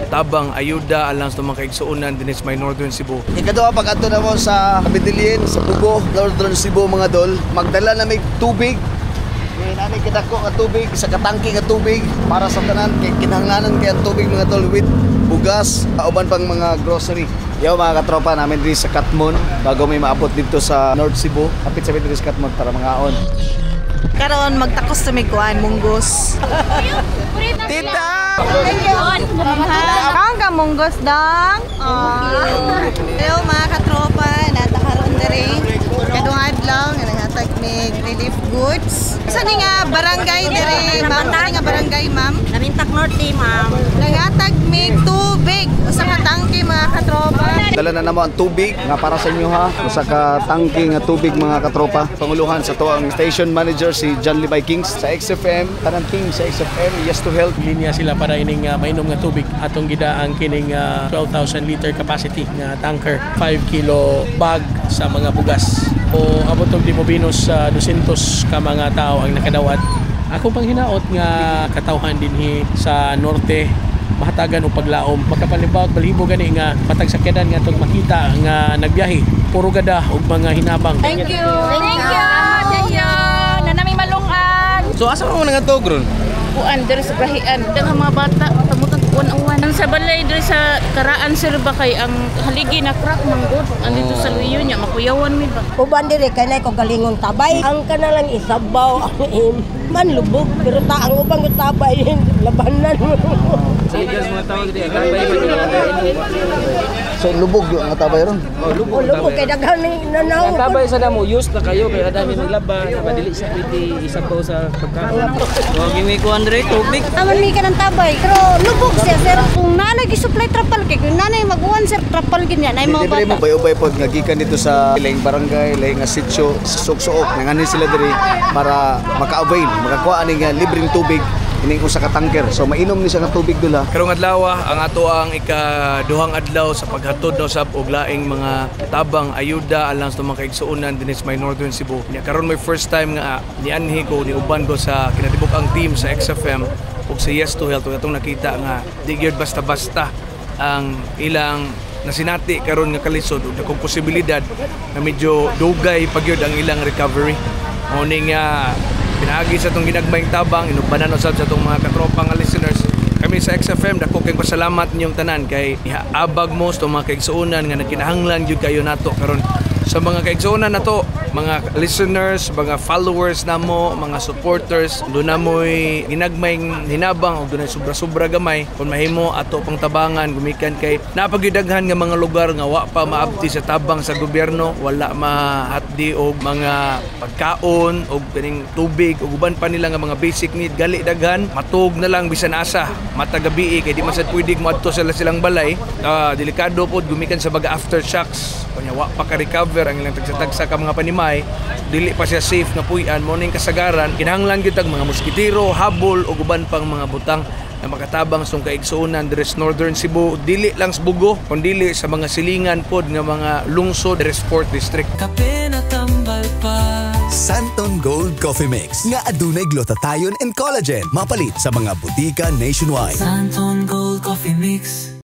tabang ayuda alang sa mga kaigsuonan din sa may Northern Cebu. Ikaduha pag ato na mo sa Bidilin, sa Pugo, Northern Cebu mga dol, magdala na may tubig. Nani kidako nga tubig, sa katangki nga tubig para sa tanan kay kinahanglanan kay ang tubig mga dol with bugas, uban pang mga grocery. Yo mga katropa namin diri sa Katmon bago may maabot dito sa North Cebu. Kapit sa diri sa Katmon para mangaon. Karon magtakos sa may kuan munggos. Tita! Thank you. Kaon ka munggos dong. Hello mga katropa, natakaron diri. Kadung adlaw nga naghatag mig relief goods. Sa ni nga barangay diri, ma'am, nga barangay ma'am. Namintak Norte, ma'am. Naghatag mig tubig usa ka tangke mga katropa. Dala na namo ang tubig nga para sa inyo ha. Usa ka tangke nga tubig mga katropa. Panguluhan sa to ang station manager si John Libay Kings sa XFM, tanang team sa XFM, Yes to Health. Linya sila para ining mainom nga tubig atong gidaang kining 12,000 liter capacity nga tanker, 5 kilo bag sa mga bugas. O abot og di mo binos 200 ka mga tao ang nakadawat. Ako pang hinaot nga katawhan dinhi sa norte mahatagan og paglaom makapanlibaw balibo gani nga matag sakyanan nga tong makita nga nagbiyahe puro gada og mga hinabang. Thank you. Thank you. Thank you. Nanami malungan. So asa mo nga to gron? Kuan diri sa Brahian, daghang mga bata tamutan kuan-uwan. Sa balay diri sa Karaan sir ba kay ang haligi na crack manggod. Andito sa Luyo nya makuyawan mi ba. Uban diri kanay ko galingong tabay. Ang kanalang isabaw ang manlubog pero ta ang ubang tabay labanan. Sigas mga tao diri So lubog yung nga tabay ron. Lubog kay daghan ni nanaw. Ang tabay sa damo use na kayo kay adami naglaban napadili sa pwede isabaw sa pagkaon. Wa gimi ko andre tubig. Aman mi ka ng tabay pero lubog siya sir. Kung nanay gi-supply trapal kay kung nanay mag-uwan sir trapal ginya nay mga Dili mo bata. bay-ubay pod nga gikan dito sa ilang barangay, ilang nga sitio, suok-suok nangani sila diri para maka-avail, makakuha ani nga libreng tubig ining usa ka tanker. So mainom ni siya nga tubig dula. Karong adlaw ang ato ang ikaduhang adlaw sa paghatod no sa og laing mga tabang ayuda alang sa mga kaigsuonan din sa may Northern Cebu. Nya karon my first time nga nianhi ko ni uban ko sa kinatibuk ang team sa XFM ug sa Yes to Health atong nakita nga di gyud basta-basta ang ilang nasinati karon nga kalisod ug dakong posibilidad na medyo dugay pagyud ang ilang recovery. Mao ning pinaagi sa itong ginagmayng tabang, inubanan usab sa itong mga katropang listeners. Kami sa XFM, dako kayong pasalamat niyong tanan kay abag mo sa mga kaigsuonan nga nagkinahanglan jud kayo nato karon sa mga kaigsuonan nato, mga listeners, mga followers namo, mga supporters, doon na mo'y ginagmayng hinabang o doon ay sobra-sobra gamay kung mahimo ato pang tabangan gumikan kay napagyudaghan nga mga lugar nga wa pa maabti sa tabang sa gobyerno, wala mahatdi og mga pagkaon og kaning tubig ug uban pa nila nga mga basic need gali daghan matug na lang bisan asa matagabi kay di man sad pwede moadto sila silang balay. Delikado pod gumikan sa baga aftershocks kanya wa pa ka recover ang ilang tagsa ka mga panimay, dili pa siya safe na puy-an mo ning kasagaran kinahanglan gyud ang mga moskitero, habol ug uban pang mga butang na makatabang sa kaigsuonan diri sa Northern Cebu, dili lang sa Bugo kundi sa mga silingan pod nga mga lungsod diri sa 4th District. Kape na tambal pa Santon Gold Coffee Mix nga adunay glutathione and collagen mapalit sa mga butika nationwide. Santon Gold Coffee Mix.